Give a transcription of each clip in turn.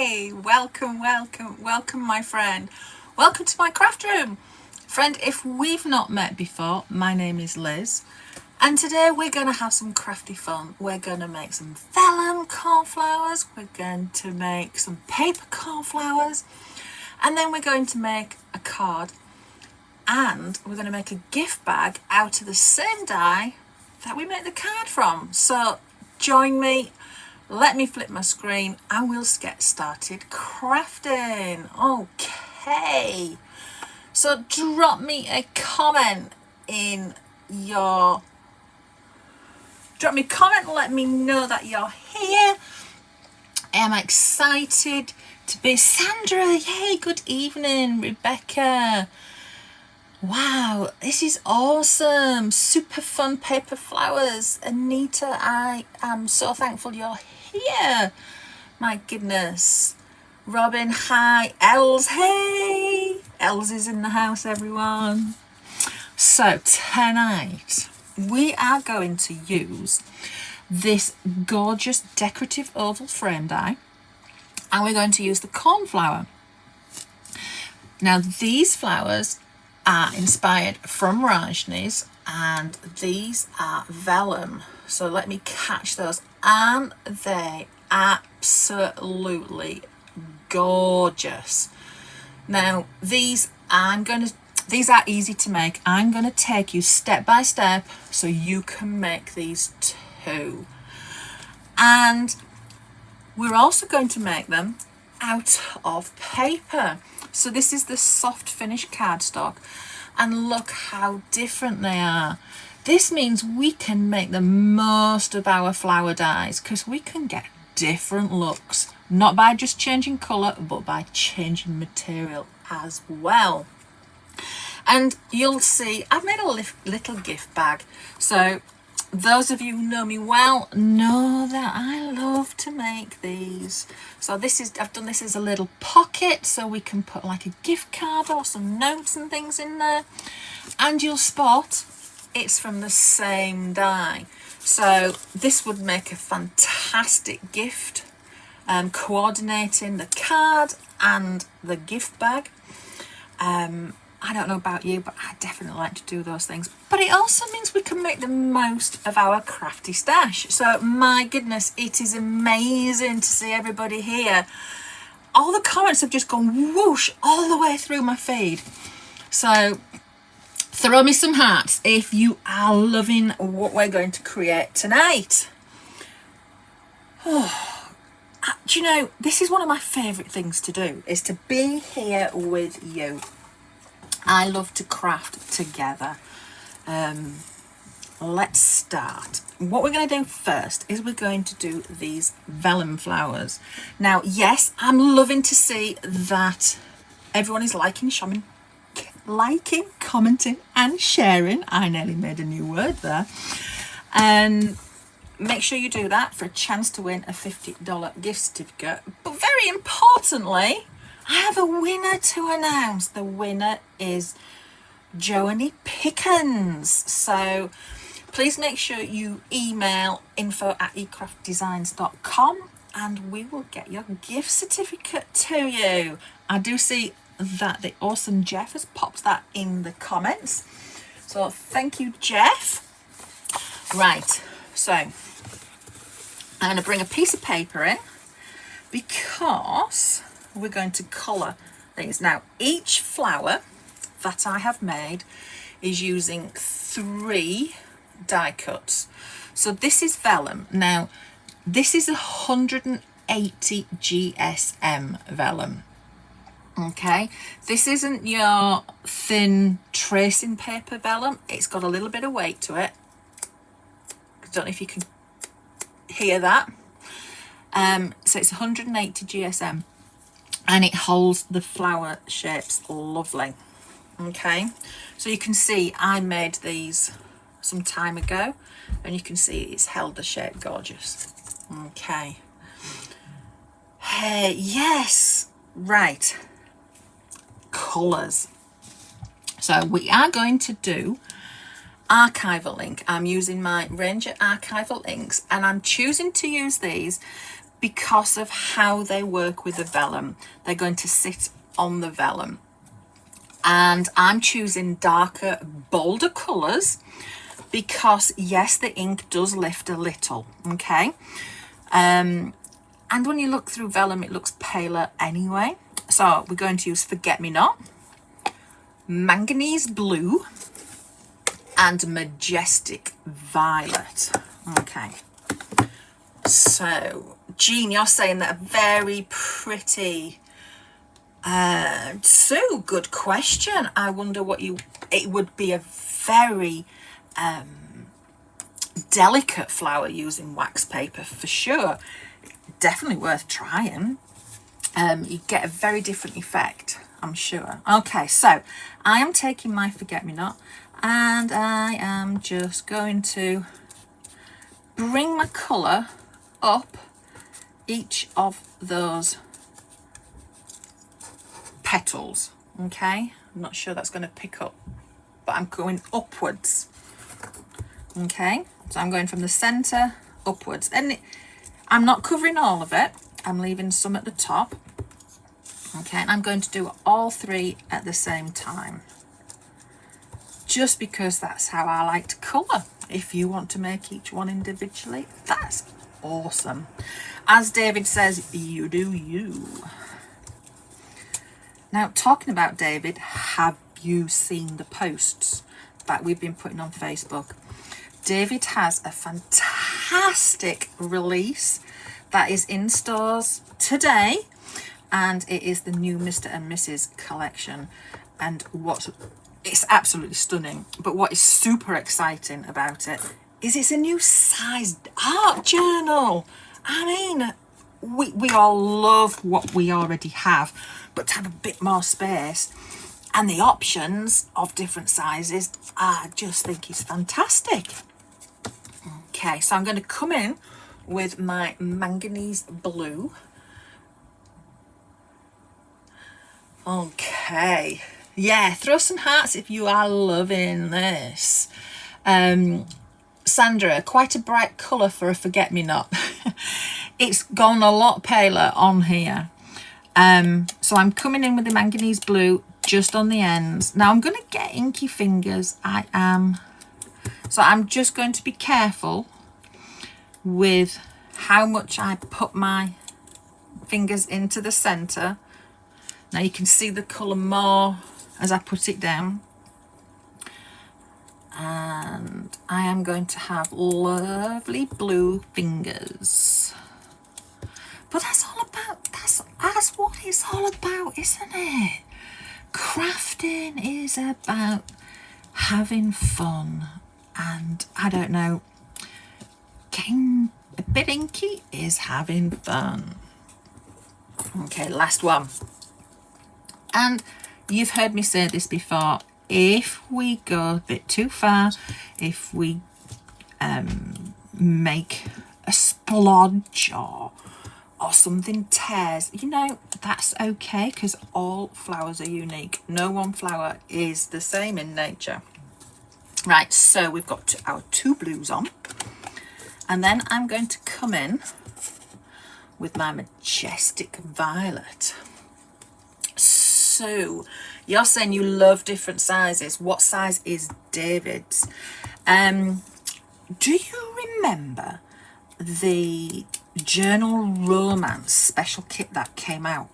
Hey, welcome, my friend. Welcome to my craft room. Friend, if we've not met before, my name is Liz, and today we're going to have some crafty fun. We're going to make some vellum cornflowers, we're going to make some paper cornflowers, and then we're going to make a card, and we're going to make a gift bag out of the same die that we make the card from. So join me. Let me flip my screen and we'll get started crafting. Okay, so drop me a comment let me know that you're here. I'm excited to be Sandra. Yay, good evening, Rebecca. Wow, this is awesome. Super fun paper flowers. Anita, I am so thankful you're here. My goodness. Robin, hi. Els, hey. Els is in the house, everyone. So tonight we are going to use this gorgeous decorative oval frame die, and we're going to use the cornflower. Now these flowers are inspired from Rajni's, and these are vellum. So let me catch those. And they absolutely gorgeous. Now these are easy to make. I'm going to take you step by step so you can make these too. And we're also going to make them out of paper. So this is the soft finish cardstock, and look how different they are. This means we can make the most of our flower dies because we can get different looks, not by just changing colour, but by changing material as well. And you'll see I've made a little gift bag. So those of you who know me well know that I love to make these. So I've done this as a little pocket so we can put like a gift card or some notes and things in there. And you'll spot it's from the same die. So this would make a fantastic gift, coordinating the card and the gift bag. I don't know about you, but I definitely like to do those things. But it also means we can make the most of our crafty stash. So my goodness, it is amazing to see everybody here. All the comments have just gone whoosh all the way through my feed. So throw me some hearts if you are loving what we're going to create tonight. Oh, do you know, this is one of my favourite things to do, is to be here with you. I love to craft together. Let's start. What we're going to do first is we're going to do these vellum flowers. Now, yes, I'm loving to see that everyone is liking, commenting and sharing. I nearly made a new word there. And make sure you do that for a chance to win a $50 gift certificate. But very importantly, I have a winner to announce. The winner is Joanie Pickens. So please make sure you email info@ecraftdesigns.com and we will get your gift certificate to you. I do see that the awesome Jeff has popped that in the comments. So thank you, Jeff. Right, so I'm going to bring a piece of paper in because we're going to colour these. Now each flower that I have made is using 3 die cuts. So this is vellum. Now this is 180 GSM vellum. Okay, this isn't your thin tracing paper vellum. It's got a little bit of weight to it. I don't know if you can hear that. So it's 180 GSM. And it holds the flower shapes lovely. Okay, so you can see I made these some time ago, and you can see it's held the shape gorgeous. Okay. Hey, yes, right. Colours. So we are going to do archival ink. I'm using my Ranger archival inks, and I'm choosing to use these because of how they work with the vellum. They're going to sit on the vellum. And I'm choosing darker, bolder colours because, yes, the ink does lift a little, okay? And when you look through vellum, it looks paler anyway. So we're going to use Forget Me Not, Manganese Blue, and Majestic Violet. Okay. So, Jean, you're saying that a very pretty... Sue, good question. I wonder what it would be a very delicate flower using wax paper for sure. Definitely worth trying. You get a very different effect, I'm sure. Okay, so I am taking my Forget Me Not and I am just going to bring my colour up each of those petals. Okay, I'm not sure that's going to pick up, but I'm going upwards. Okay, so I'm going from the center upwards, and I'm not covering all of it, I'm leaving some at the top. Okay, and I'm going to do all three at the same time, just because that's how I like to colour. If you want to make each one individually, that's awesome. As David says, you do you. Now, talking about David, have you seen the posts that we've been putting on Facebook? David has a fantastic release that is in stores today, and it is the new Mr. and Mrs. collection. And it's absolutely stunning, but what is super exciting about it is it's a new sized art journal. I mean, we all love what we already have, but to have a bit more space and the options of different sizes, I just think is fantastic. Okay, so I'm going to come in with my manganese blue. Okay, yeah, throw some hearts if you are loving this. Sandra, quite a bright colour for a Forget-Me-Not. It's gone a lot paler on here. So I'm coming in with the manganese blue just on the ends. Now I'm going to get inky fingers. I am. So I'm just going to be careful with how much I put my fingers into the centre. Now you can see the colour more as I put it down. And I am going to have lovely blue fingers. But that's all about, that's what it's all about, isn't it? Crafting is about having fun, and I don't know, getting a bit inky is having fun. Okay, last one. And you've heard me say this before, if we go a bit too far, if we make a splodge or something tears, you know, that's okay, because all flowers are unique. No one flower is the same in nature. Right, so we've got our two blues on, and then I'm going to come in with my Majestic Violet. So you're saying you love different sizes. What size is David's? Do you remember the Journal Romance special kit that came out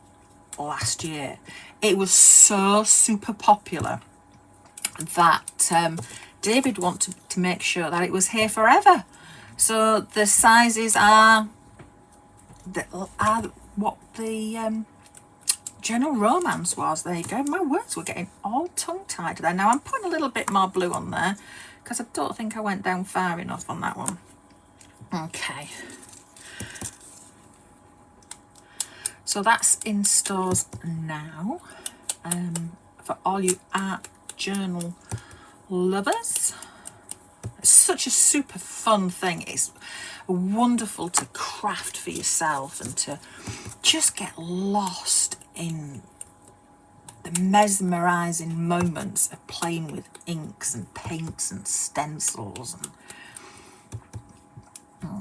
last year? It was so super popular that David wanted to make sure that it was here forever. So the sizes are what the Journal Romance was. There you go. My words were getting all tongue-tied there. Now I'm putting a little bit more blue on there because I don't think I went down far enough on that one. Okay. So that's in stores now. For all you art journal lovers. It's such a super fun thing. It's wonderful to craft for yourself and to just get lost in the mesmerizing moments of playing with inks and paints and stencils. And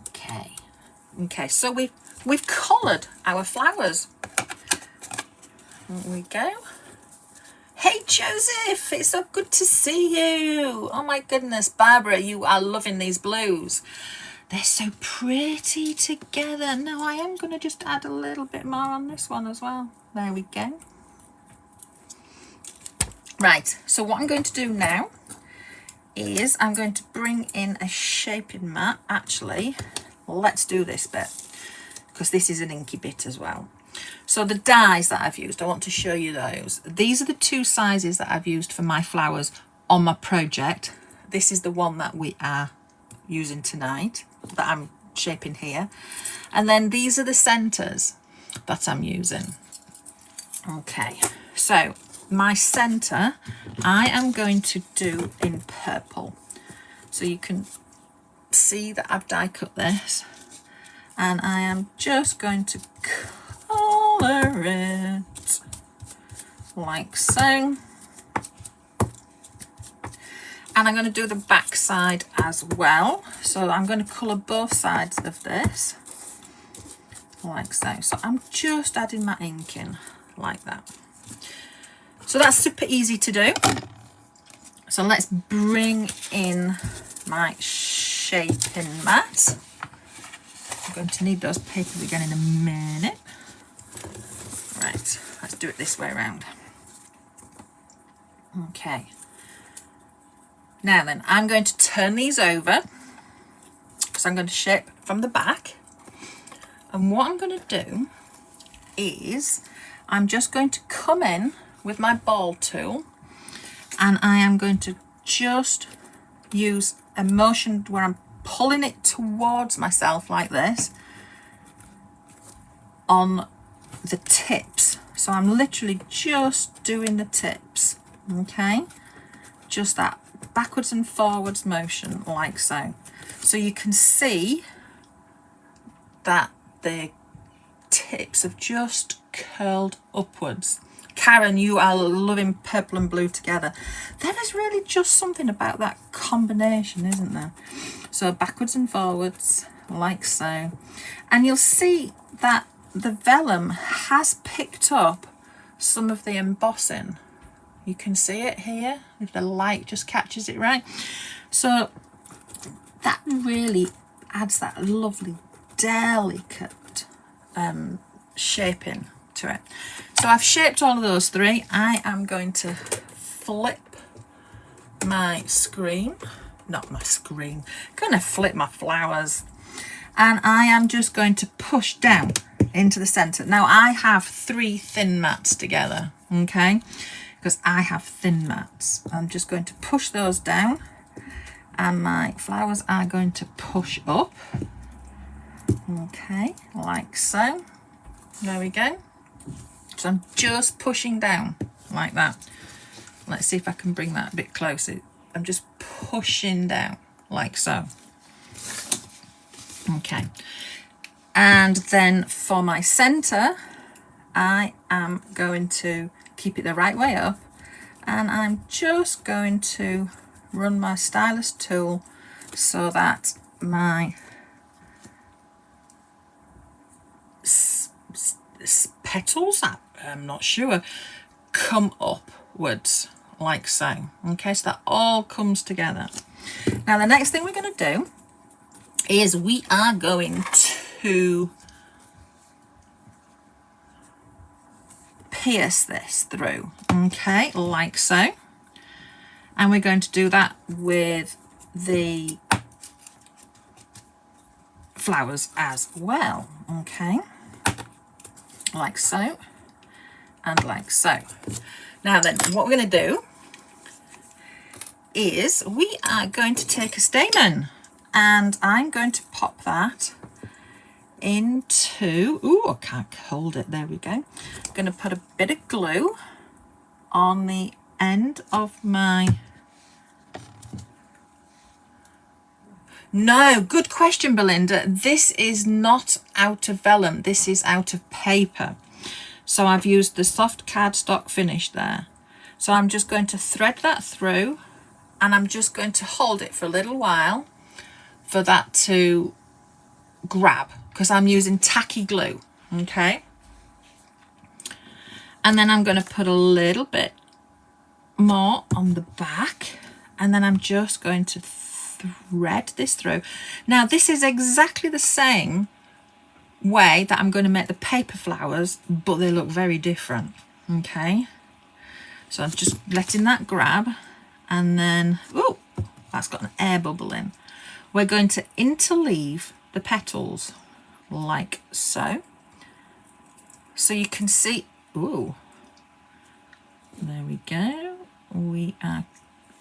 okay, so we've we've coloured our flowers. There we go. Hey Joseph, it's so good to see you. Oh my goodness, Barbara, you are loving these blues. They're so pretty together. Now I am going to just add a little bit more on this one as well. There we go. Right, so what I'm going to do now is I'm going to bring in a shaping mat. Actually, let's do this bit because this is an inky bit as well. So the dies that I've used, I want to show you those. These are the two sizes that I've used for my flowers on my project. This is the one that we are using tonight, that I'm shaping here. And then these are the centers that I'm using. Okay, so my center, I am going to do in purple. So you can see that I've die cut this. And I am just going to colour it like so. And I'm going to do the back side as well. So I'm going to colour both sides of this like so. So I'm just adding my ink in like that. So that's super easy to do. So let's bring in my shaping mat. I'm going to need those papers again in a minute. Right, let's do it this way around. Okay. Now then, I'm going to turn these over. So I'm going to shape from the back. And what I'm going to do is I'm just going to come in with my ball tool and I am going to just use a motion where I'm pulling it towards myself like this on the tips. So I'm literally just doing the tips, okay? Just that backwards and forwards motion like so. So you can see that the tips have just curled upwards. Karen, you are loving purple and blue together. There is really just something about that combination, isn't there? So backwards and forwards, like so. And you'll see that the vellum has picked up some of the embossing. You can see it here, if the light just catches it right. So that really adds that lovely, delicate shaping to it. So I've shaped all of those three. I am going to flip my screen, not my screen, gonna flip my flowers, and I am just going to push down into the center. Now I have 3 thin mats together, okay, because I have thin mats. I'm just going to push those down and my flowers are going to push up, okay, like so. There we go. So I'm just pushing down like that. Let's see if I can bring that a bit closer. I'm just pushing down like so. Okay. And then for my center, I am going to keep it the right way up. And I'm just going to run my stylus tool so that my petals, I'm not sure, come upwards like so. Okay, so that all comes together. Now the next thing we're going to do is we are going to pierce this through, okay, like so. And we're going to do that with the flowers as well, okay, like so and like so. Now then, what we're going to do is we are going to take a stamen and I'm going to pop that into, ooh, I can't hold it, there we go. I'm going to put a bit of glue on the end of my, no, good question, Belinda. This is not out of vellum, this is out of paper. So I've used the soft cardstock finish there. So I'm just going to thread that through and I'm just going to hold it for a little while for that to grab because I'm using tacky glue. Okay. And then I'm going to put a little bit more on the back, and then I'm just going to thread this through. Now this is exactly the same way that I'm going to make the paper flowers, but they look very different. Okay, so I'm just letting that grab, and then, oh, that's got an air bubble in. We're going to interleave the petals like so. So you can see, ooh, there we go.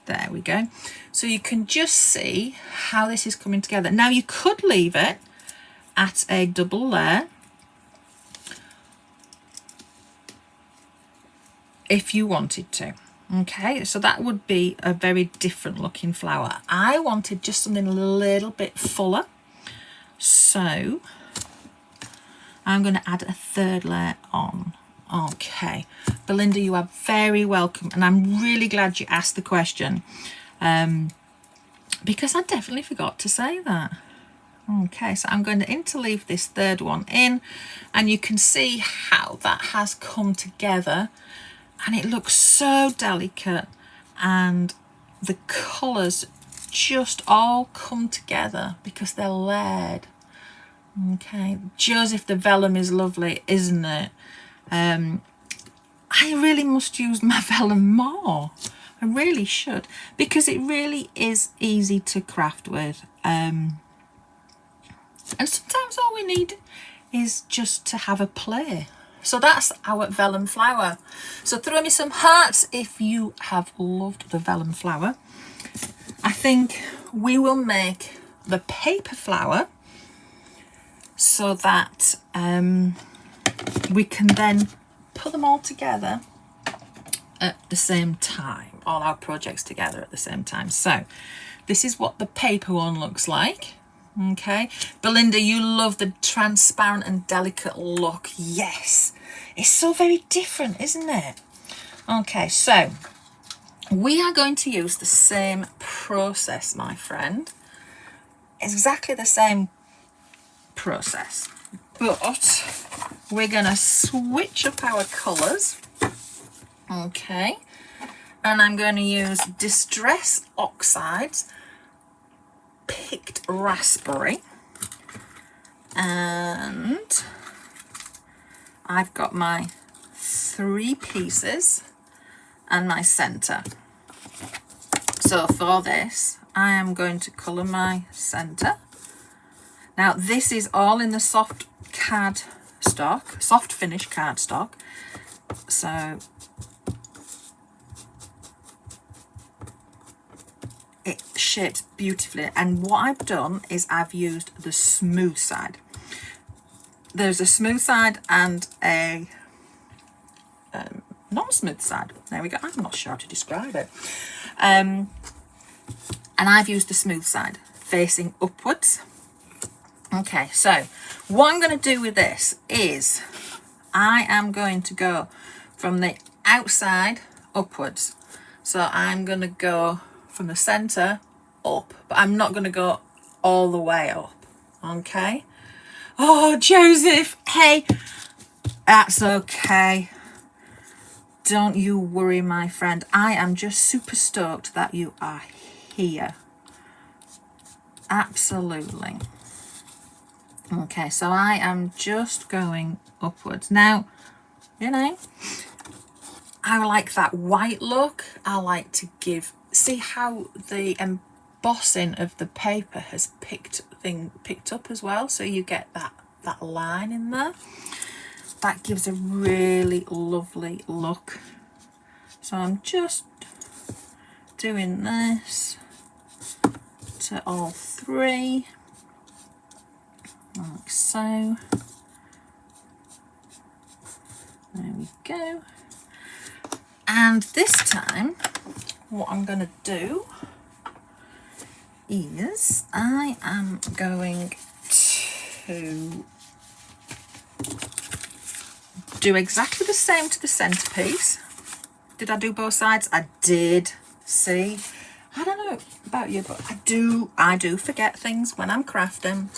There we go. So you can just see how this is coming together. Now you could leave it at a double layer if you wanted to. Okay, so that would be a very different looking flower. I wanted just something a little bit fuller, so I'm going to add a third layer on. Okay, Belinda, you are very welcome, and I'm really glad you asked the question, because I definitely forgot to say that. Okay, so I'm going to interleave this third one in, and you can see how that has come together, and it looks so delicate, and the colours just all come together because they're layered. Okay, Joseph, the vellum is lovely, isn't it? I really must use my vellum more. I really should, because it really is easy to craft with. And sometimes all we need is just to have a play. So that's our vellum flower. So throw me some hearts if you have loved the vellum flower. I think we will make the paper flower so that we can then put them all together at the same time, all our projects together at the same time. So this is what the paper one looks like. Okay, Belinda, you love the transparent and delicate look. Yes, it's so very different, isn't it? Okay, so we are going to use the same process, my friend. Exactly the same process, but we're going to switch up our colours. Okay, and I'm going to use Distress Oxides Picked Raspberry, and I've got my 3 pieces and my centre. So for this I am going to colour my centre. Now this is all in the soft cardstock, soft finish cardstock, so it shapes beautifully. And what I've done is I've used the smooth side. There's a smooth side and a non-smooth side. There we go. I'm not sure how to describe it. And I've used the smooth side facing upwards. Okay, so what I'm going to do with this is I am going to go from the outside upwards. So I'm going to go from the center up, but I'm not going to go all the way up. Okay. Oh, Joseph, hey, that's okay. Don't you worry, my friend. I am just super stoked that you are here. Absolutely. Okay, so I am just going upwards. Now, you know, I like that white look. I like to see how the embossing of the paper has picked up as well, so you get that line in there. That gives a really lovely look. So I'm just doing this to all 3, like so. There we go. And this time what I'm going to do is I am going to do exactly the same to the centerpiece. Did I do both sides? I did. See, I don't know about you, but I do forget things when I'm crafting.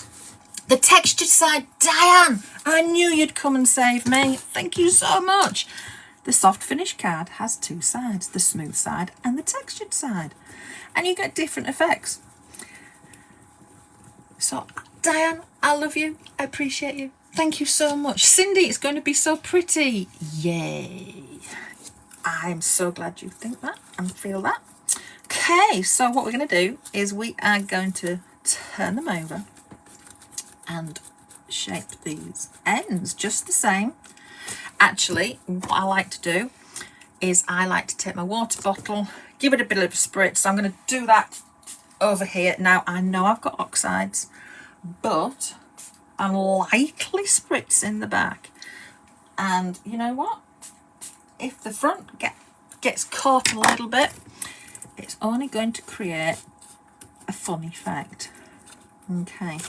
The textured side, Diane, I knew you'd come and save me. Thank you so much. The soft finish card has two sides, the smooth side and the textured side. And you get different effects. So, Diane, I love you. I appreciate you. Thank you so much. Cindy, it's going to be so pretty. Yay. I'm so glad you think that and feel that. Okay, so what we're going to do is we are going to turn them over and shape these ends just the same. Actually, what I like to do is I like to take my water bottle, give it a bit of a spritz. So I'm going to do that over here. Now, I know I've got oxides, but I'm lightly spritzing the back. And you know what? If the front gets caught a little bit, it's only going to create a fun effect. Okay.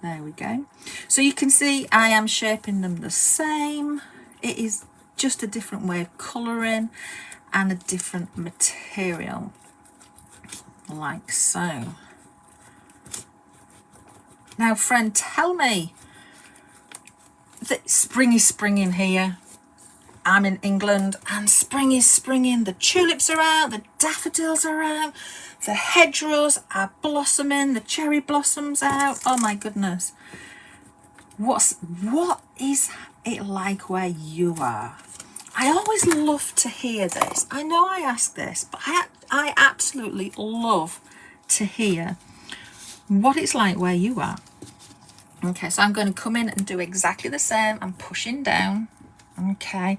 There we go. So you can see I am shaping them the same. It is just a different way of colouring and a different material, like so. Now, friend, tell me that spring is springing here. I'm in England and spring is springing. The tulips are out, the daffodils are out, the hedgerows are blossoming, the cherry blossoms out. Oh my goodness. What is it like where you are? I always love to hear this. I know I ask this, but I absolutely love to hear what it's like where you are. Okay, so I'm going to come in and do exactly the same. I'm pushing down. Okay,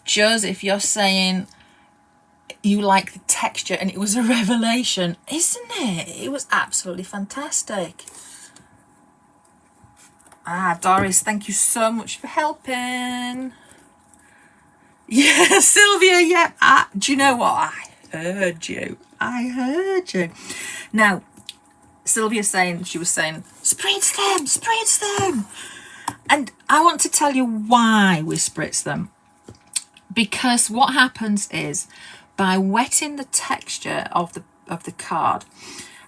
Joseph, you're saying you like the texture and it was a revelation, isn't it? It was absolutely fantastic. Ah, Doris, thank you so much for helping. Yeah, Sylvia, yeah. Do you know what? I heard you. I heard you. Now, Sylvia's saying, she was saying, spritz them, spritz them. And I want to tell you why we spritz them. Because what happens is, by wetting the texture of the card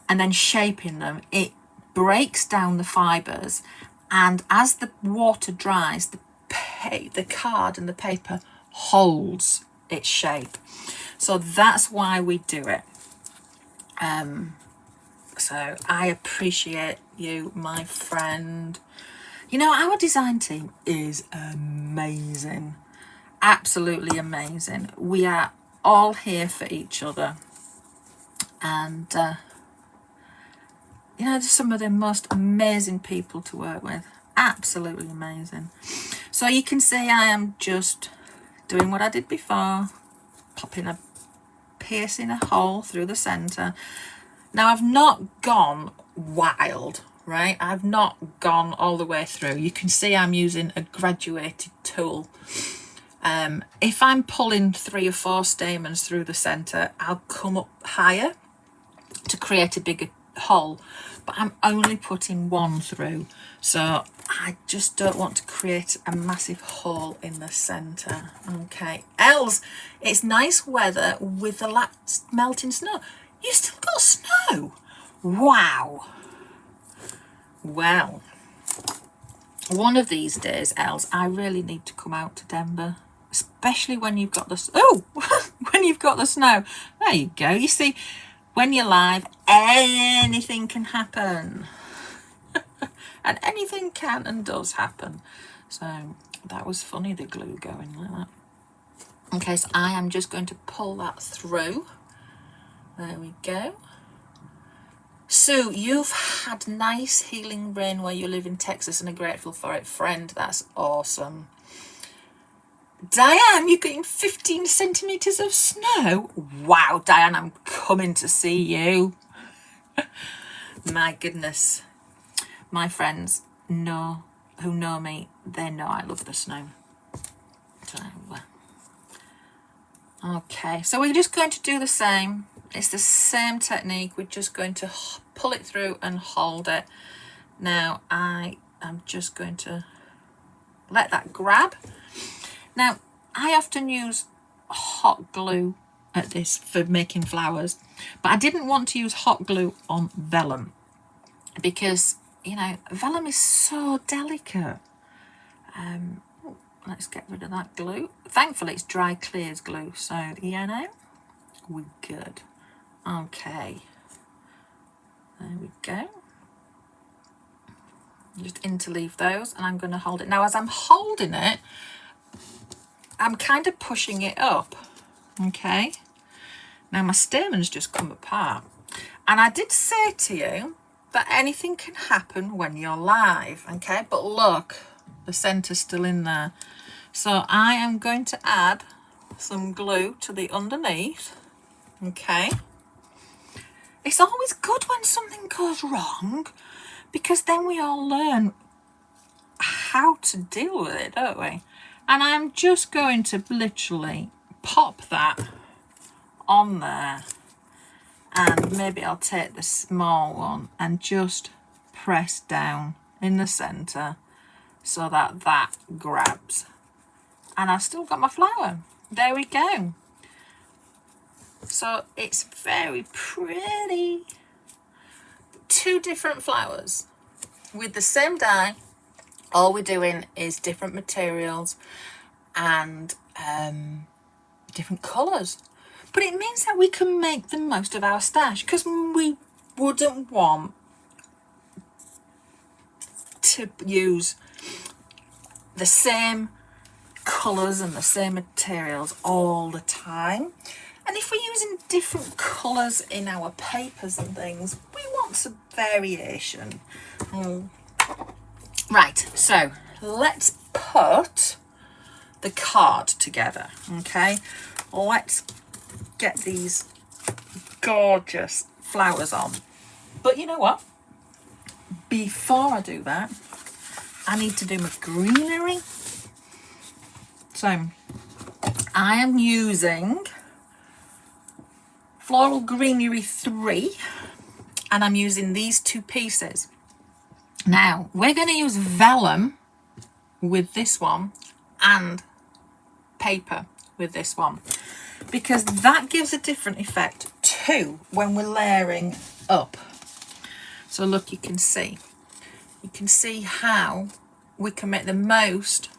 and then shaping them, it breaks down the fibres, and as the water dries, the card and the paper holds its shape. So that's why we do it. So I appreciate you, my friend. You know, our design team is amazing. Absolutely amazing. We are all here for each other. And, you know, they're some of the most amazing people to work with. Absolutely amazing. So you can see I am just doing what I did before. Piercing a hole through the centre. Now, I've not gone wild, right? I've not gone all the way through. You can see I'm using a graduated tool. If I'm pulling 3 or 4 stamens through the centre, I'll come up higher to create a bigger hole, but I'm only putting 1 through. So I just don't want to create a massive hole in the centre. Okay, Els, it's nice weather with the last melting snow. You still got snow? Wow. Well, one of these days, Els, I really need to come out to Denver, especially when you've got the when you've got the snow. There you go. You see, when you're live, anything can happen. And anything can and does happen. So that was funny, the glue going like that. Okay, so I am just going to pull that through. There we go. Sue, you've had nice healing rain where you live in Texas and are grateful for it. Friend, that's awesome. Diane, you're getting 15 centimetres of snow? Wow, Diane, I'm coming to see you. My goodness. My friends who know me, they know I love the snow. So, okay, so we're just going to do the same. It's the same technique. We're just going to pull it through and hold it. Now I am just going to let that grab. Now I often use hot glue at this for making flowers, but I didn't want to use hot glue on vellum because you know, vellum is so delicate. Let's get rid of that glue. Thankfully it's dry clears glue, so you know, we're good. Okay, there we go. Just interleave those, and I'm going to hold it. Now as I'm holding it, I'm kind of pushing it up. Okay, now my stamens just come apart, and I did say to you that anything can happen when you're live. Okay, but look, the centre's still in there. So I am going to add some glue to the underneath. Okay, it's always good when something goes wrong, because then we all learn how to deal with it, don't we? And I'm just going to literally pop that on there, and maybe I'll take the small one and just press down in the center so that that grabs, and I've still got my flower. There we go. So it's very pretty. 2 different flowers with the same dye. All we're doing is different materials and different colours, but it means that we can make the most of our stash, because we wouldn't want to use the same colours and the same materials all the time. And if we're using different colours in our papers and things, we want some variation. Right, so let's put the card together. Okay, let's get these gorgeous flowers on. But you know what? Before I do that, I need to do my greenery. So I am using Floral Greenery 3, and I'm using these 2 pieces. Now we're going to use vellum with this one and paper with this one, because that gives a different effect too when we're layering up. So look, you can see how we can make the most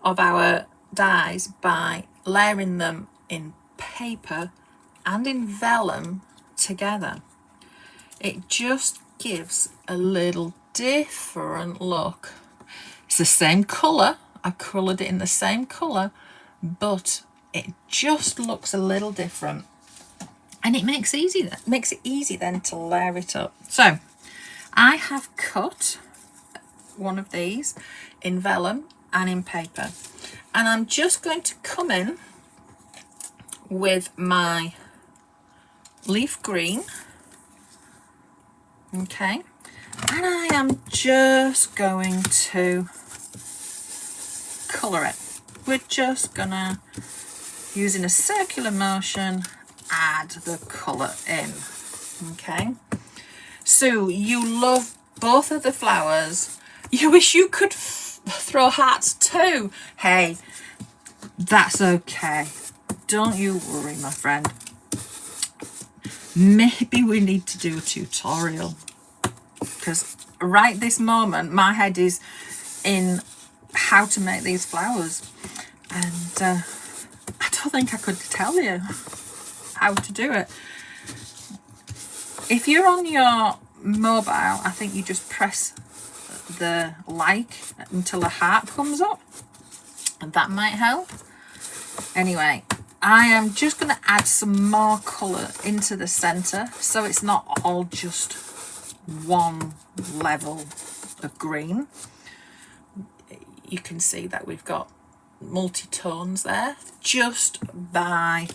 of our dyes by layering them in paper and in vellum together. It just gives a little different look. It's the same colour, I coloured it in the same colour, but it just looks a little different, and it makes it easy then to layer it up. So I have cut one of these in vellum and in paper, and I'm just going to come in with my leaf green. Okay, and I am just going to colour it. We're just gonna, using a circular motion, add the colour in. Okay, so you love both of the flowers. You wish you could throw hearts too. Hey, that's okay. Don't you worry, my friend. Maybe we need to do a tutorial, because right this moment my head is in how to make these flowers, and I don't think I could tell you how to do it. If you're on your mobile, I think you just press the like until a heart comes up, and that might help. Anyway, I am just going to add some more colour into the centre, so it's not all just one level of green. You can see that we've got multi-tones there just by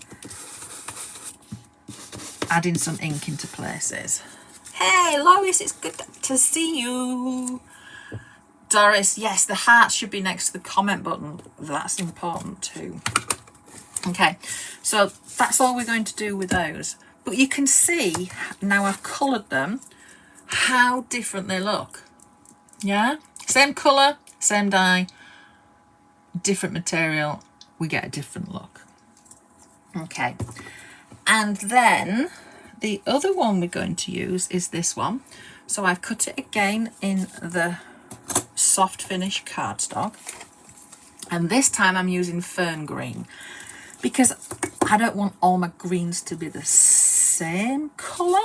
adding some ink into places. Hey Lois, it's good to see you. Doris, yes, the heart should be next to the comment button. That's important too. Okay, so that's all we're going to do with those. But you can see now I've coloured them how different they look. Yeah, same colour, same dye, different material, we get a different look. Okay, and then the other one we're going to use is this one, So I've cut it again in the soft finish cardstock, and this time I'm using fern green because I don't want all my greens to be the same colour.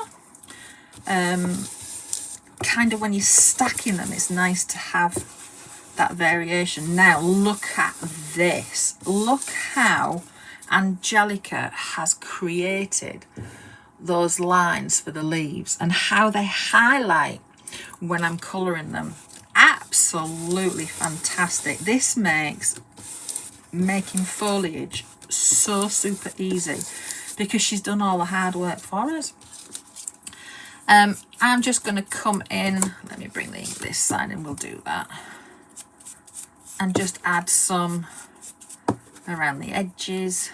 Kind of when you're stacking them, it's nice to have that variation. Now look at this. Look how Angelica has created those lines for the leaves and how they highlight when I'm colouring them. Absolutely fantastic. This makes making foliage so super easy because she's done all the hard work for us. I'm just going to come in, let me bring the ink this side and we'll do that, and just add some around the edges.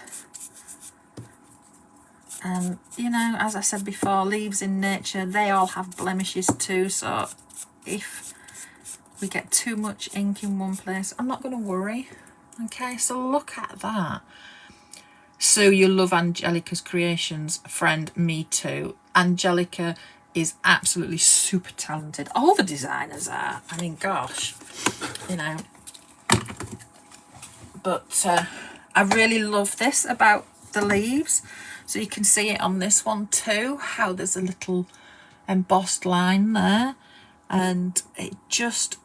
And you know, as I said before, leaves in nature, they all have blemishes too, so if we get too much ink in one place, I'm not going to worry. Okay, so look at that. So you love Angelica's creations, friend, me too. Angelica is absolutely super talented. All the designers are. I mean, gosh, you know. But I really love this about the leaves. So you can see it on this one too, how there's a little embossed line there. And it just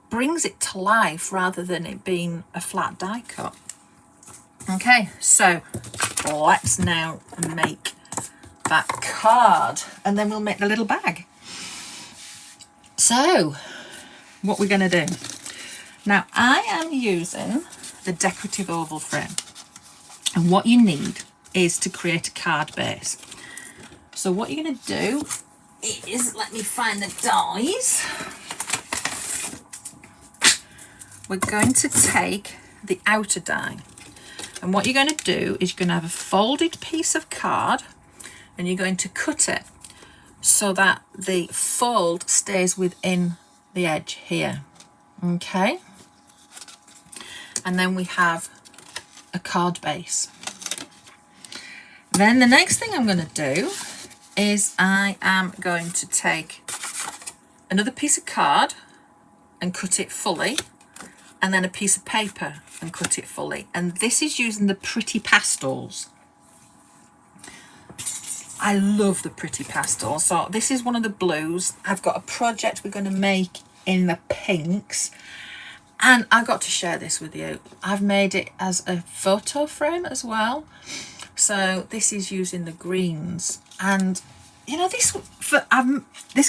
brings it to life rather than it being a flat die cut. Okay, so let's now make that card and then we'll make the little bag. So what we're going to do now, I am using the decorative oval frame, and what you need is to create a card base. So what you're going to do is, let me find the dies. We're going to take the outer die, and what you're going to do is you're going to have a folded piece of card and you're going to cut it so that the fold stays within the edge here. Okay, and then we have a card base. Then the next thing I'm going to do is I am going to take another piece of card and cut it fully, and then a piece of paper and cut it fully, and this is using the Pretty Pastels. I love the Pretty Pastels. So this is one of the blues. I've got a project we're going to make in the pinks, and I got to share this with you. I've made it as a photo frame as well. So this is using the greens, and you know, this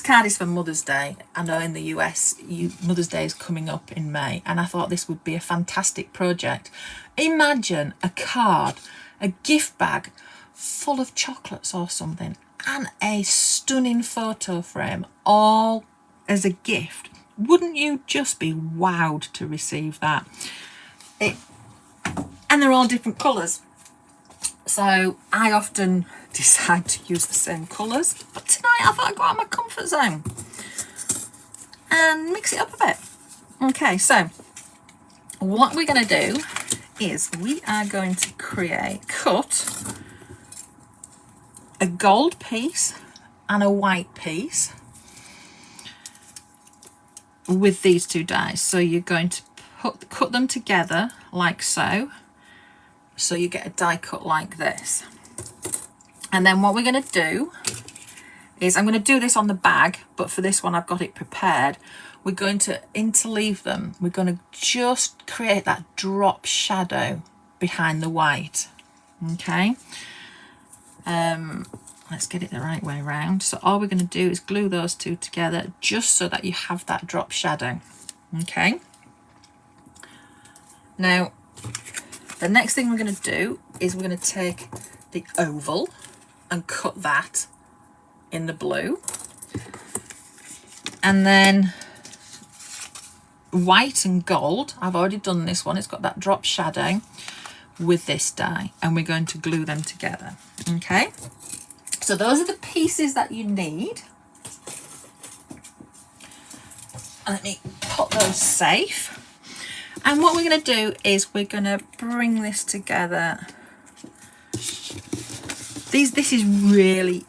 card is for Mother's Day. I know in the US Mother's Day is coming up in May, and I thought this would be a fantastic project. Imagine a card, a gift bag full of chocolates or something, and a stunning photo frame, all as a gift. Wouldn't you just be wowed to receive that? And they're all different colours, so I often decide to use the same colours, but tonight I thought I'd go out of my comfort zone and mix it up a bit. Okay, so what we're going to do is we are going to cut a gold piece and a white piece with these two dies. So you're going to cut them together like so. So you get a die cut like this. And then what we're going to do is, I'm going to do this on the bag, but for this one I've got it prepared. We're going to interleave them. We're going to just create that drop shadow behind the white. Okay. Let's get it the right way around. So all we're going to do is glue those two together just so that you have that drop shadow. Okay. Now, the next thing we're going to do is we're going to take the oval and cut that in the blue. And then white and gold, I've already done this one. It's got that drop shadow with this die, and we're going to glue them together. Okay. So those are the pieces that you need. Let me put those safe. And what we're going to do is we're going to bring this together. This is really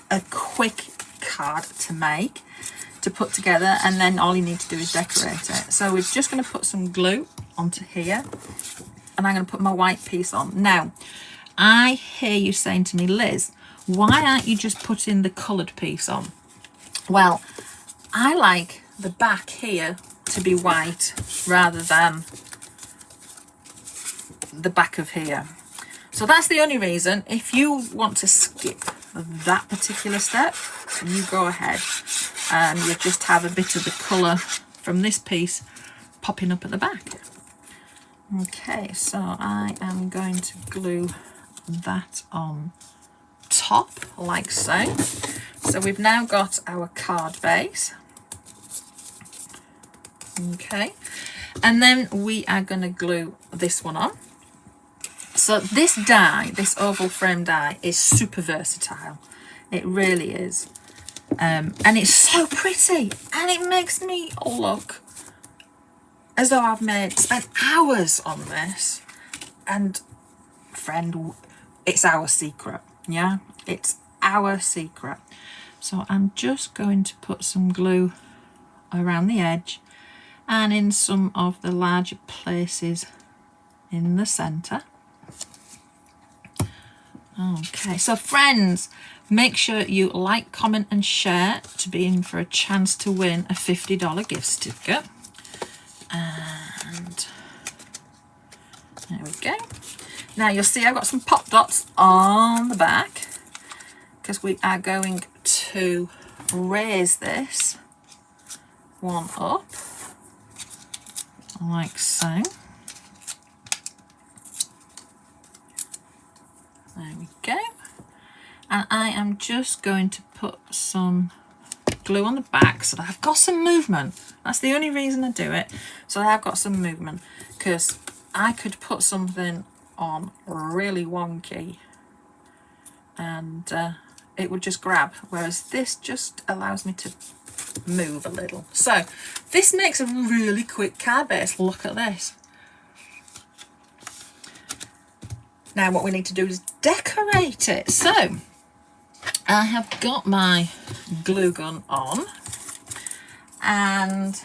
a quick card to put together, and then all you need to do is decorate it. So we're just going to put some glue onto here, and I'm going to put my white piece on. Now, I hear you saying to me, Liz, why aren't you just putting the coloured piece on? Well, I like the back here to be white rather than the back of here. So that's the only reason. If you want to skip that particular step, you go ahead and you just have a bit of the colour from this piece popping up at the back. Okay, so I am going to glue that on top like so. So we've now got our card base. Okay, and then we are going to glue this one on. So this die, this oval frame die, is super versatile. It really is. And it's so pretty, and it makes me look as though I've spent hours on this. And friend, it's our secret. Yeah, it's our secret. So I'm just going to put some glue around the edge and in some of the larger places in the center. Okay, so friends, make sure you like, comment and share to be in for a chance to win a $50 gift certificate. And there we go. Now you'll see I've got some pop dots on the back because we are going to raise this one up like so. There we go. And I am just going to put some glue on the back so that I've got some movement. That's the only reason I do it, so that I've got some movement, because I could put something on really wonky and it would just grab, whereas this just allows me to move a little. So this makes a really quick card base. Look at this. Now what we need to do is decorate it. So I have got my glue gun on and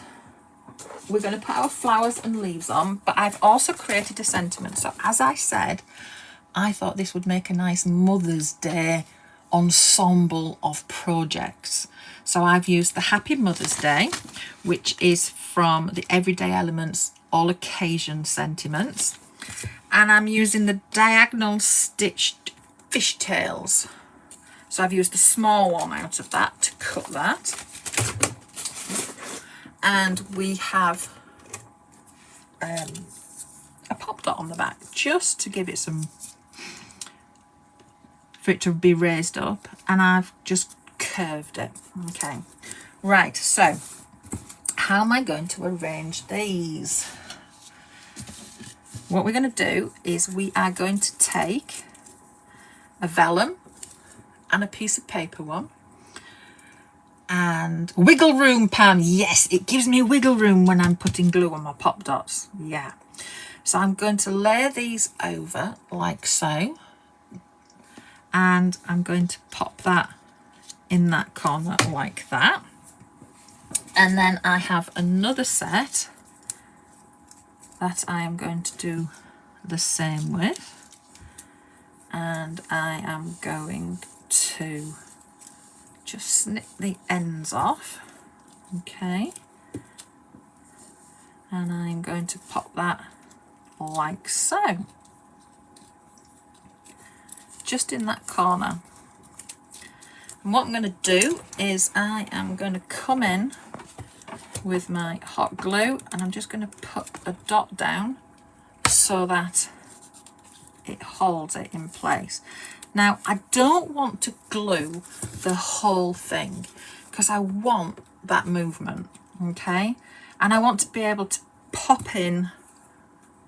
we're going to put our flowers and leaves on, but I've also created a sentiment. So as I said, I thought this would make a nice Mother's Day ensemble of projects. So I've used the Happy Mother's Day, which is from the Everyday Elements All Occasion Sentiments. And I'm using the diagonal stitched fishtails. So I've used the small one out of that to cut that. And we have a pop dot on the back just to give it some, for it to be raised up, and I've just curved it. Okay, right, so how am I going to arrange these? What we're going to do is we are going to take a vellum and a piece of paper one and wiggle room, Pam. Yes, it gives me wiggle room when I'm putting glue on my pop dots. Yeah, so I'm going to layer these over like so, and I'm going to pop that in that corner like that. And then I have another set that I am going to do the same with, and I am going to just snip the ends off. Okay, and I'm going to pop that like so, just in that corner. And what I'm going to do is I am going to come in with my hot glue and I'm just going to put a dot down so that it holds it in place. Now I don't want to glue the whole thing because I want that movement, okay, and I want to be able to pop in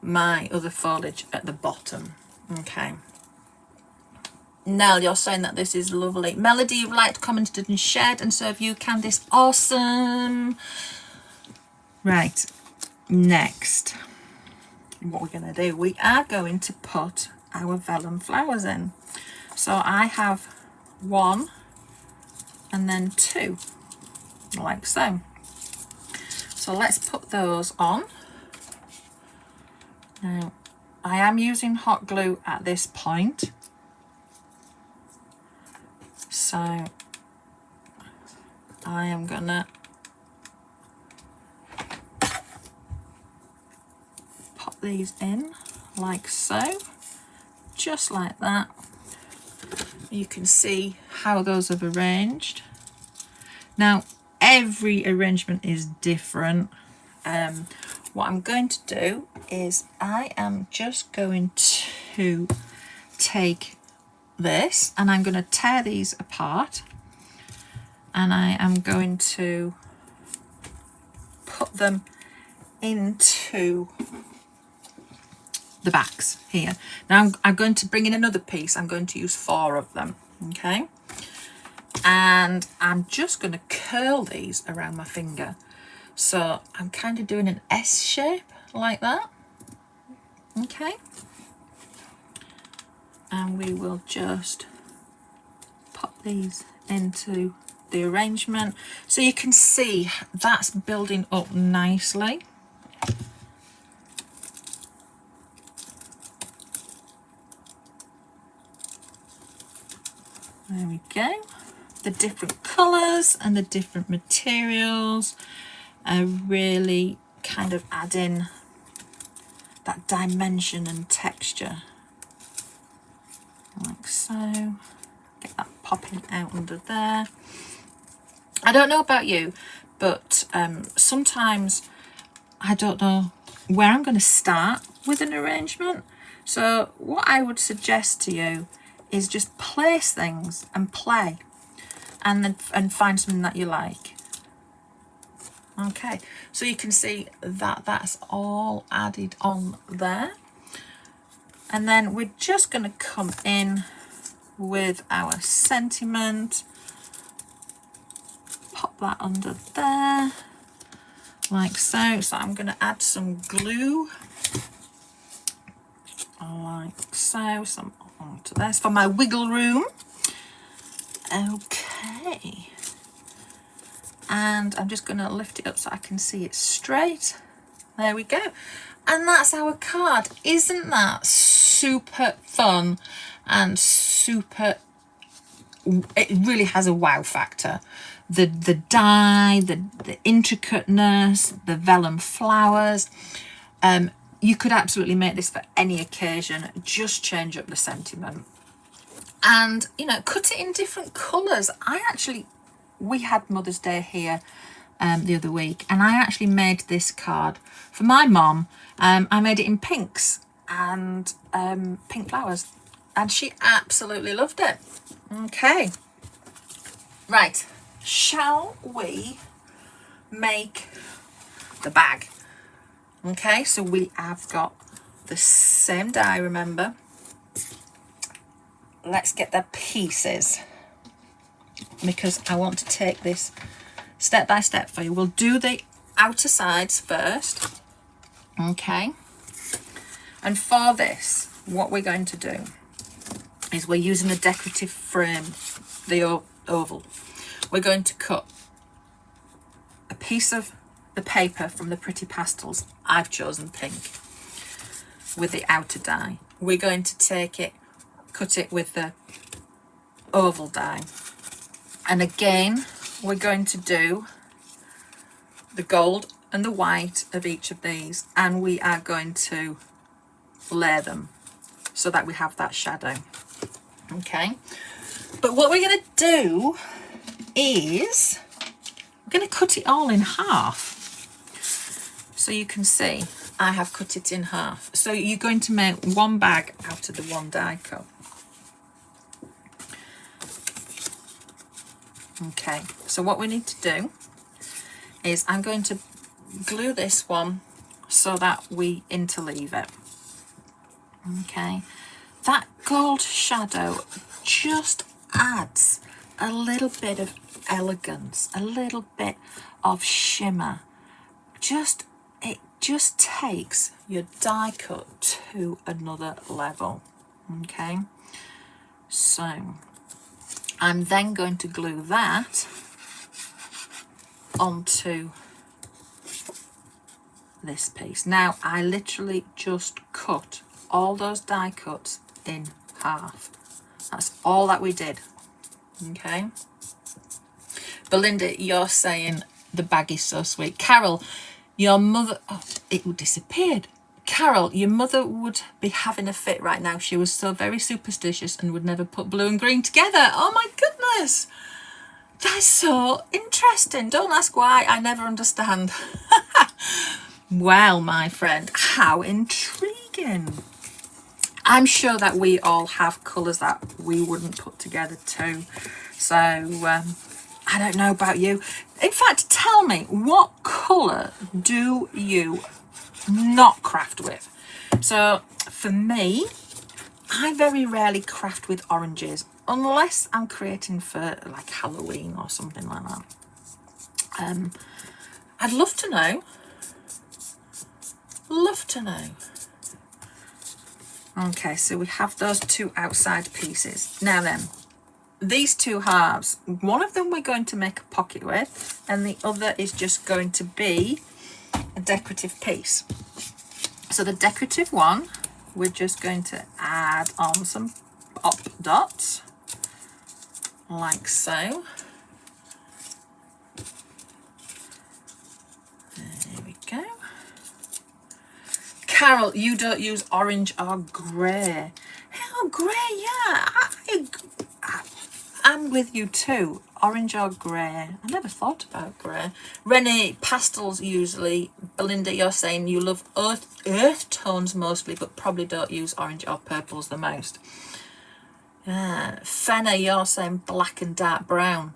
my other foliage at the bottom. Okay, Nell, you're saying that this is lovely. Melody, you've liked, commented and shared, and so have you, Candice. Awesome. Right, next, what we're going to do, we are going to put our vellum flowers in. So I have 1, and then 2, like so. So let's put those on. Now, I am using hot glue at this point, so I am gonna pop these in like so, just like that. You can see how those have arranged. Now, every arrangement is different. What I'm going to do is I am just going to take this and I'm going to tear these apart, and I am going to put them into the backs here. Now I'm going to bring in another piece. I'm going to use 4 of them, okay? And I'm just going to curl these around my finger. So I'm kind of doing an S shape like that, okay? And we will just pop these into the arrangement. So you can see that's building up nicely. There we go. The different colours and the different materials are really kind of adding that dimension and texture. Like so. Get that popping out under there. I don't know about you, but sometimes I don't know where I'm going to start with an arrangement. So what I would suggest to you is just place things and play, and then find something that you like. Okay, so you can see that that's all added on there, and then we're just going to come in with our sentiment, pop that under there like so. So I'm going to add some glue like so, some onto this for my wiggle room. Okay, and I'm just going to lift it up so I can see it straight. There we go, and that's our card. Isn't that super fun and super, it really has a wow factor. The dye, the intricateness, the vellum flowers. You could absolutely make this for any occasion. Just change up the sentiment, and you know, cut it in different colours. We had Mother's Day here the other week, and I actually made this card for my mom. I made it in pinks and pink flowers, and she absolutely loved it. Okay, right, shall we make the bag? Okay, so we have got the same die, remember. Let's get the pieces, because I want to take this step by step for you. We'll do the outer sides first, okay? And for this, what we're going to do is we're using a decorative frame, the oval. We're going to cut a piece of the paper from the Pretty Pastels. I've chosen pink with the outer die. We're going to take it, cut it with the oval die, and again we're going to do the gold and the white of each of these, and we are going to layer them so that we have that shadow. Okay, but what we're going to do is we're going to cut it all in half. So you can see I have cut it in half. So you're going to make one bag out of the one die cut. Okay, so what we need to do is I'm going to glue this one so that we interleave it. Okay, that gold shadow just adds a little bit of elegance, a little bit of shimmer. It just takes your die cut to another level. Okay, so I'm then going to glue that onto this piece. Now, I literally just cut all those die cuts in half. That's all that we did. Okay. Belinda, you're saying the bag is so sweet. Carol, your mother... Oh, it disappeared. Carol, your mother would be having a fit right now. She was so very superstitious and would never put blue and green together. Oh my goodness. That's so interesting. Don't ask why. I never understand. Well, my friend, how intriguing. I'm sure that we all have colours that we wouldn't put together too. So, I don't know about you. In fact, tell me, what colour do you not craft with? So, for me, I very rarely craft with oranges, unless I'm creating for like Halloween or something like that. I'd love to know. Love to know. Okay, so we have those two outside pieces. Now then, these two halves, one of them we're going to make a pocket with, and the other is just going to be a decorative piece. So the decorative one, we're just going to add on some pop dots, like so. There we go. Carol, you don't use orange or grey. Oh, grey, yeah. I'm with you too. Orange or grey. I never thought about grey. Renee, pastels usually. Belinda, you're saying you love earth tones mostly, but probably don't use orange or purples the most. Fenna, you're saying black and dark brown.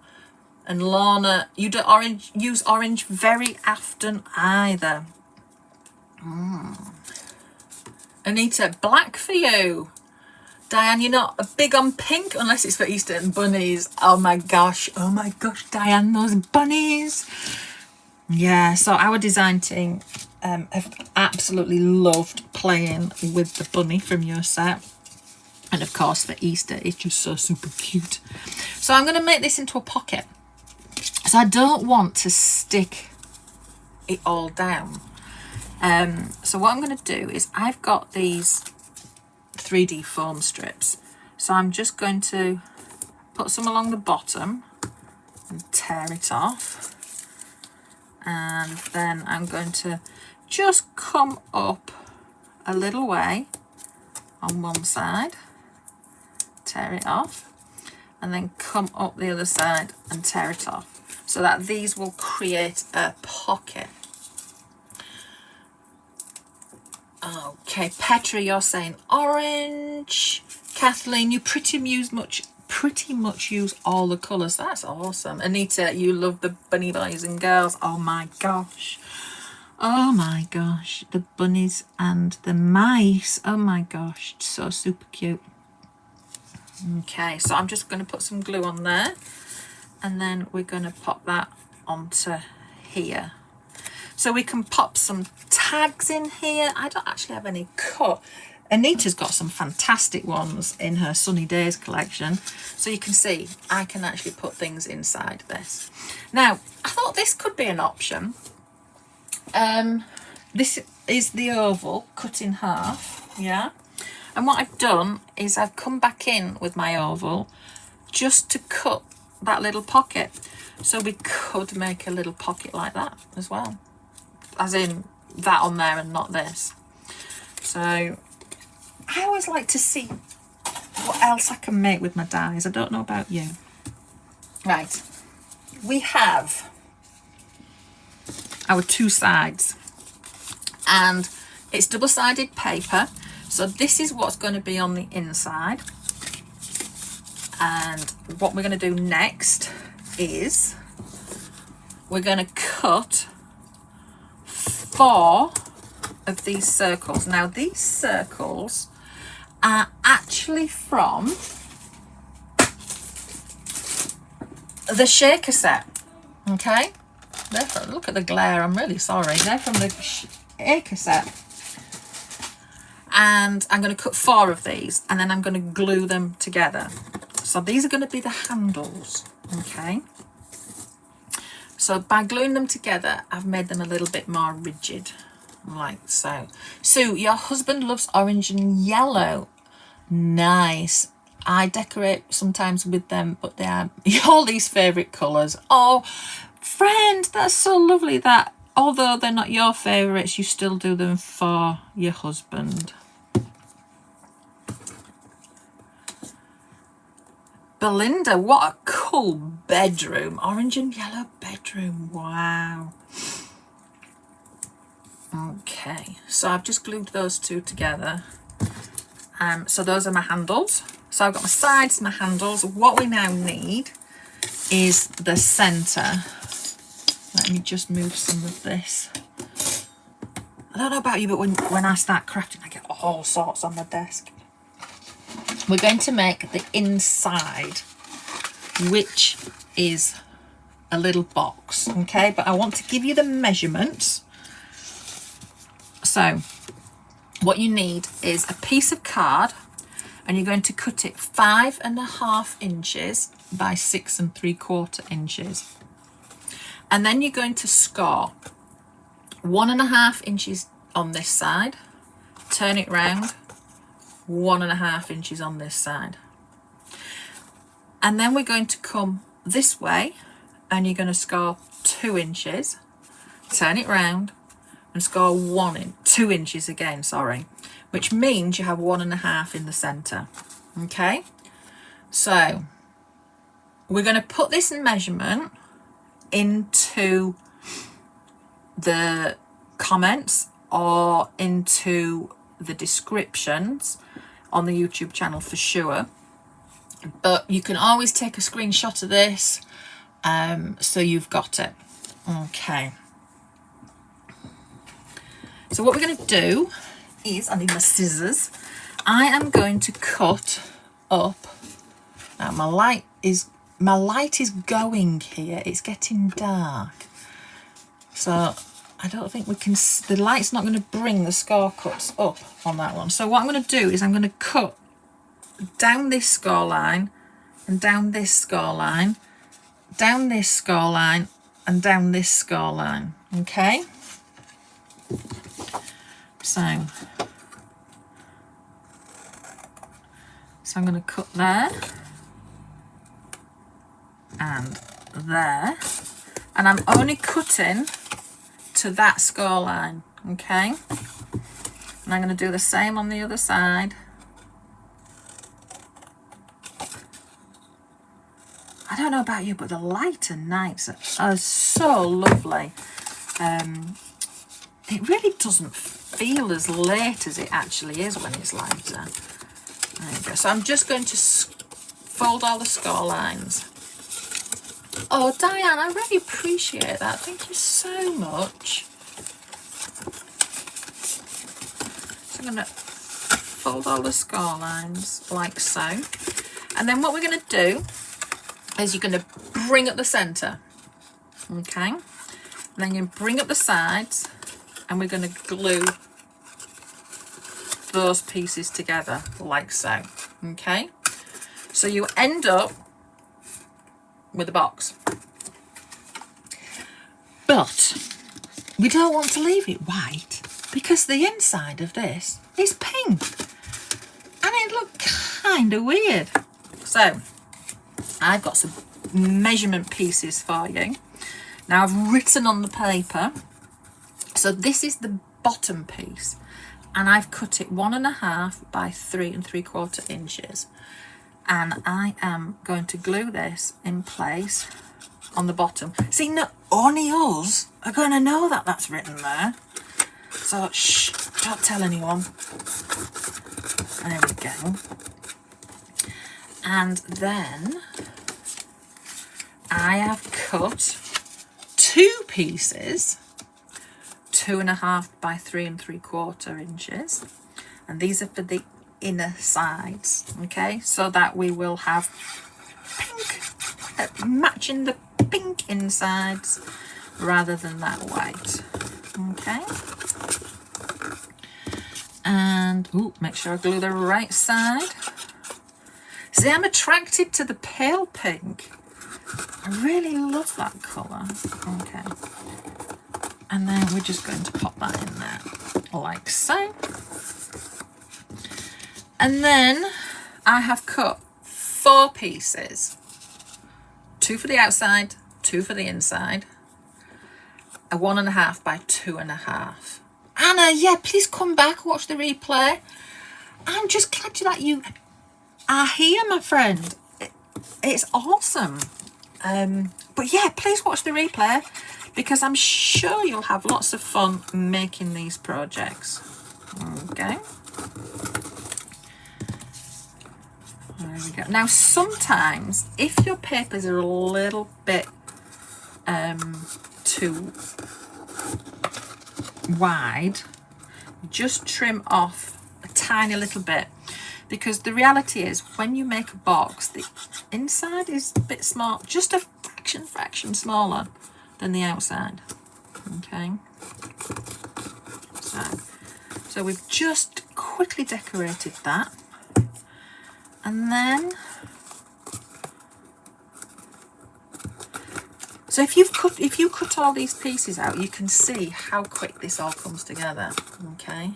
And Lorna, you don't use orange very often either. Anita, black for you. Diane, you're not big on pink unless it's for Easter and bunnies. Oh my gosh, Diane, those bunnies. Yeah, so our design team have absolutely loved playing with the bunny from your set. And of course for Easter, it's just so super cute. So I'm going to make this into a pocket. So I don't want to stick it all down. So what I'm going to do is I've got these 3D foam strips. So I'm just going to put some along the bottom and tear it off. And then I'm going to just come up a little way on one side, tear it off, and then come up the other side and tear it off, so that these will create a pocket. Okay, Petra, you're saying orange. Kathleen, you pretty much use all the colours. That's awesome. Anita, you love the bunny boys and girls. Oh my gosh. Oh my gosh. The bunnies and the mice. Oh my gosh. So super cute. Okay, so I'm just going to put some glue on there. And then we're going to pop that onto here. So we can pop some tags in here. I don't actually have any cut. Anita's got some fantastic ones in her Sunny Days collection. So you can see I can actually put things inside this. Now, I thought this could be an option. This is the oval cut in half, yeah? And what I've done is I've come back in with my oval just to cut that little pocket. So we could make a little pocket like that as well. As in that on there and not this. So I always like to see what else I can make with my dies. I don't know about you. Right, we have our two sides, and it's double-sided paper. So this is what's going to be on the inside. And what we're going to do next is we're going to cut 4 of these circles. Now these circles are actually from the shaker set. Okay, look at the glare, I'm really sorry. They're from the shaker set. And I'm going to cut 4 of these, and then I'm going to glue them together. So these are going to be the handles, okay? So by gluing them together, I've made them a little bit more rigid, like so. Sue, your husband loves orange and yellow. Nice. I decorate sometimes with them, but they are all these favourite colours. Oh, friend, that's so lovely that although they're not your favourites, you still do them for your husband. Belinda, what a cool bedroom. Orange and yellow bedroom. Wow. Okay, so I've just glued those two together. So those are my handles. So I've got my sides, my handles. What we now need is the centre. Let me just move some of this. I don't know about you, but when I start crafting, I get all sorts on the desk. We're going to make the inside, which is a little box, okay? But I want to give you the measurements. So what you need is a piece of card, and you're going to cut it 5.5 inches by 6 3/4 inches. And then you're going to score 1.5 inches on this side, turn it round, 1.5 inches on this side. And then we're going to come this way, and you're going to score 2 inches, turn it round, and score 2 inches again, sorry, which means you have 1.5 in the center. Okay, so we're going to put this measurement into the comments or into the descriptions on the YouTube channel for sure, but you can always take a screenshot of this so you've got it. Okay, so what we're going to do is, I need my scissors. I am going to cut up. Now my light is going here. It's getting dark, so I don't think we can. The light's not going to bring the score cuts up on that one. So what I'm going to do is I'm going to cut down this score line and down this score line, down this score line and down this score line. Okay. So I'm going to cut there and there, and I'm only cutting to that score line, okay? And I'm going to do the same on the other side. I don't know about you, but the lighter nights are so lovely. It really doesn't feel as late as it actually is when it's lighter. There you go. So I'm just going to fold all the score lines. Oh, Diane, I really appreciate that. Thank you so much. So I'm going to fold all the score lines like so. And then what we're going to do is you're going to bring up the centre. Okay. And then you bring up the sides, and we're going to glue those pieces together like so. Okay. So you end up with a box, but we don't want to leave it white because the inside of this is pink and it looks kind of weird. So I've got some measurement pieces for you. Now I've written on the paper, so this is the bottom piece, and I've cut it 1.5 by 3 3/4 inches. And I am going to glue this in place on the bottom. See, no, only us are going to know that that's written there. So, shh, don't tell anyone. There we go. And then I have cut 2 pieces, 2.5 by 3 3/4 inches. And these are for the inner sides, okay, so that we will have pink, matching the pink insides rather than that white. Okay, and make sure I glue the right side. See, See, I'm attracted to the pale pink. I really love that colour. Okay. And then we're just going to pop that in there, like so. And then I have cut 4 pieces. 2 for the outside, 2 for the inside. A 1.5 by 2.5. Anna, yeah, please come back, watch the replay. I'm just glad that you are here, my friend. It's awesome. But yeah, please watch the replay because I'm sure you'll have lots of fun making these projects. Okay. There we go. Now, sometimes if your papers are a little bit too wide, just trim off a tiny little bit, because the reality is when you make a box, the inside is a bit small, just a fraction smaller than the outside. Okay, so we've just quickly decorated that, and then so if you cut all these pieces out, you can see how quick this all comes together. Okay.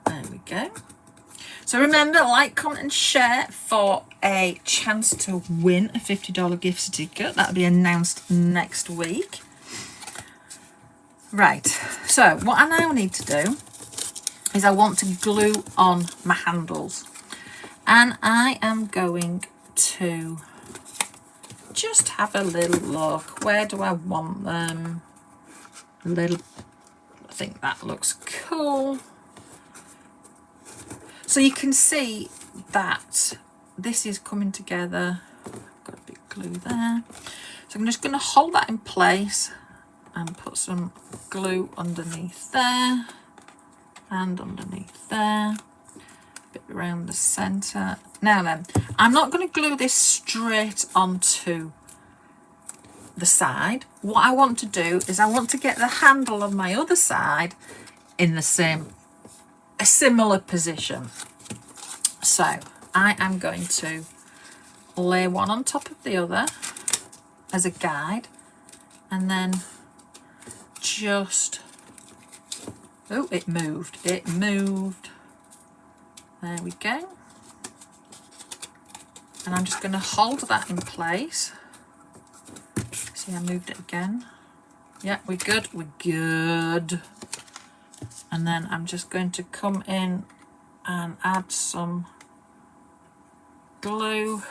There we go. So remember, like, comment and share for a chance to win a $50 gift certificate. That'll be announced next week. Right, so what I now need to do is I want to glue on my handles. And I am going to just have a little look. Where do I want them? I think that looks cool. So you can see that this is coming together. Got a bit of glue there. So I'm just going to hold that in place and put some glue underneath there and underneath there. A bit around the centre. Now then, I'm not going to glue this straight onto the side. What I want to do is I want to get the handle of my other side in a similar position. So I am going to lay one on top of the other as a guide, and then just, oh, it moved. There we go. And I'm just going to hold that in place. See, I moved it again. Yeah, we're good. And then I'm just going to come in and add some glue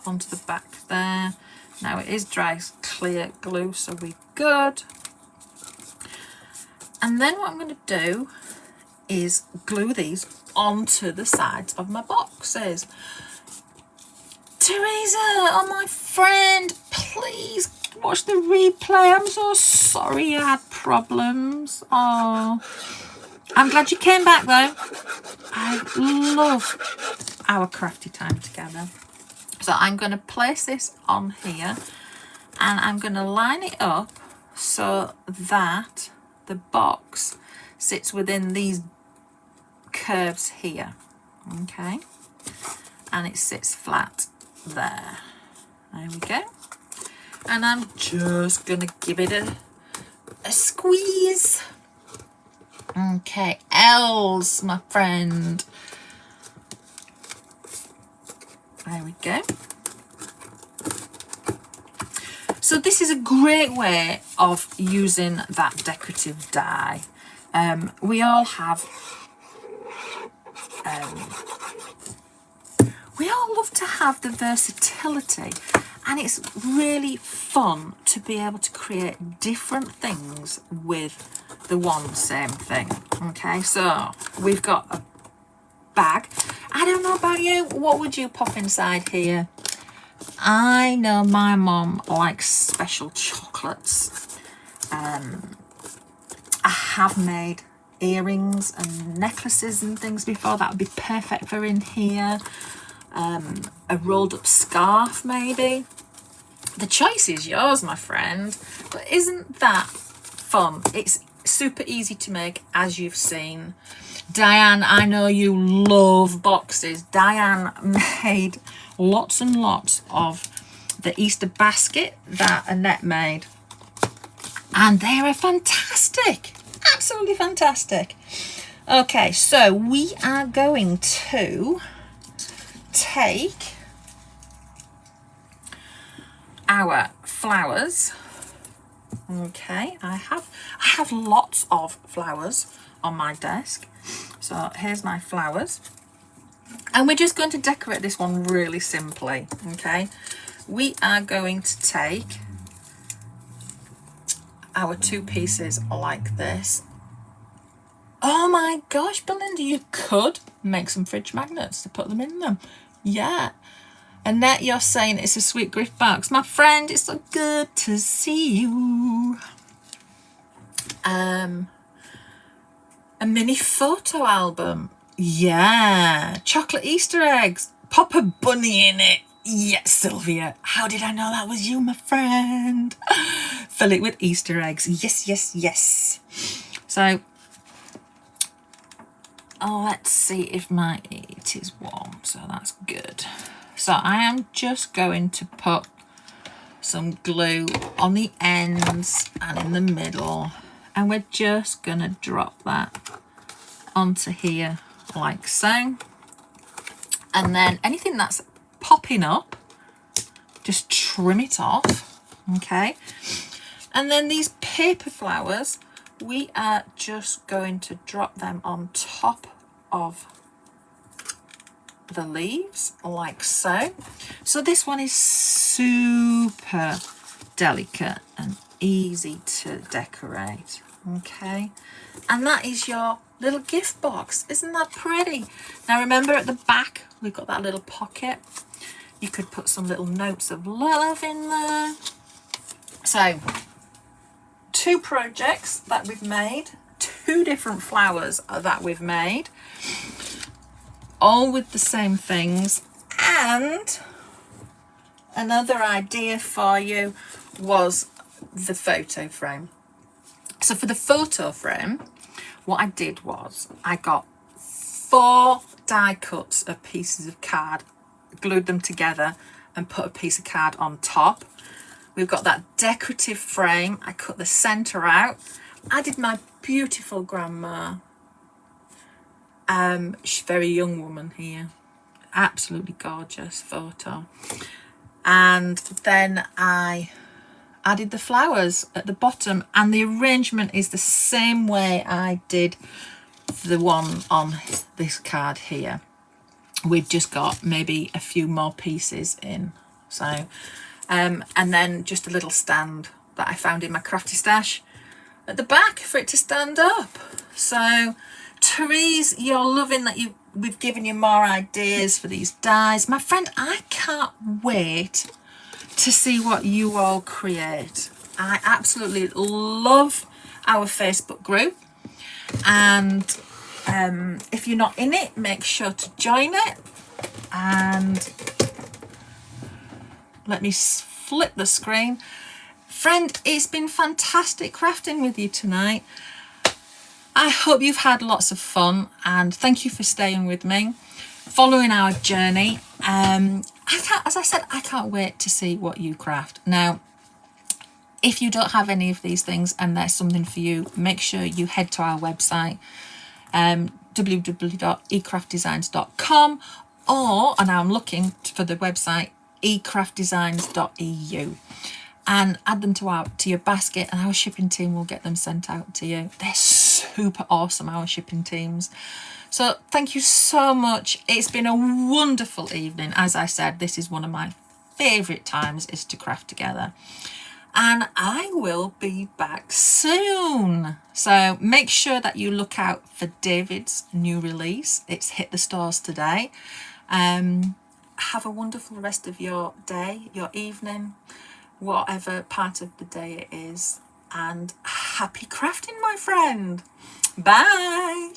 onto the back there. Now it is dry clear glue, so we're good. And then what I'm going to do is glue these onto the sides of my boxes. Teresa, oh my friend, please watch the replay. I'm so sorry you had problems. Oh, I'm glad you came back though. I love our crafty time together. So I'm going to place this on here and I'm going to line it up so that the box sits within these curves here. Okay, and it sits flat there. There we go. And I'm just going to give it a squeeze. Okay, L's, my friend. There we go. So this is a great way of using that decorative die. We all love to have the versatility, and it's really fun to be able to create different things with the one same thing. Okay, so we've got a bag. I don't know about you, what would you pop inside here? I know my mum likes special chocolates. I have made earrings and necklaces and things before. That would be perfect for in here. A rolled up scarf maybe. The choice is yours, my friend. But isn't that fun? It's super easy to make, as you've seen. Diane, I know you love boxes. Diane made lots and lots of the Easter basket that Annette made. And they are fantastic. Absolutely fantastic. Okay, so we are going to take our flowers. Okay, I have lots of flowers on my desk. So here's my flowers. And we're just going to decorate this one really simply. Okay, we are going to take our 2 pieces like this. Oh my gosh, Belinda, you could make some fridge magnets to put them in them. Yeah. Annette, you're saying it's a sweet gift box. My friend, it's so good to see you. A mini photo album. Yeah. Chocolate Easter eggs. Pop a bunny in it. Yes, Sylvia. How did I know that was you, my friend? Fill it with Easter eggs. Yes, yes, yes. So, let's see if my it is warm. So that's good. So I am just going to put some glue on the ends and in the middle. And we're just going to drop that onto here like so. And then anything that's popping up, just trim it off. Okay. And then these paper flowers, we are just going to drop them on top of the leaves like so. So this one is super delicate and easy to decorate. Okay, and that is your little gift box. Isn't that pretty? Now remember, at the back we've got that little pocket. You could put some little notes of love in there. So 2 projects that we've made, 2 different flowers that we've made, all with the same things. And another idea for you was the photo frame. So for the photo frame, what I did was I got 4 die cuts of pieces of card, glued them together and put a piece of card on top. We've got that decorative frame. I cut the centre out. I did my beautiful grandma. She's a very young woman here. Absolutely gorgeous photo. And then I added the flowers at the bottom, and the arrangement is the same way I did the one on this card here. We've just got maybe a few more pieces in. So and then just a little stand that I found in my crafty stash at the back for it to stand up. So Therese, you're loving that we've given you more ideas for these dies. My friend, I can't wait to see what you all create. I absolutely love our Facebook group, and if you're not in it, make sure to join it. And let me flip the screen. Friend, it's been fantastic crafting with you tonight. I hope you've had lots of fun, and thank you for staying with me, following our journey. As I said, I can't wait to see what you craft. Now, if you don't have any of these things and there's something for you, make sure you head to our website, www.ecraftdesigns.com, and I'm looking for the website ecraftdesigns.eu, and add them to your basket, and our shipping team will get them sent out to you. They're super awesome, our shipping teams. So thank you so much. It's been a wonderful evening. As I said, this is one of my favourite times, is to craft together. And I will be back soon. So make sure that you look out for David's new release. It's hit the stores today. Have a wonderful rest of your day, your evening, whatever part of the day it is. And happy crafting, my friend. Bye.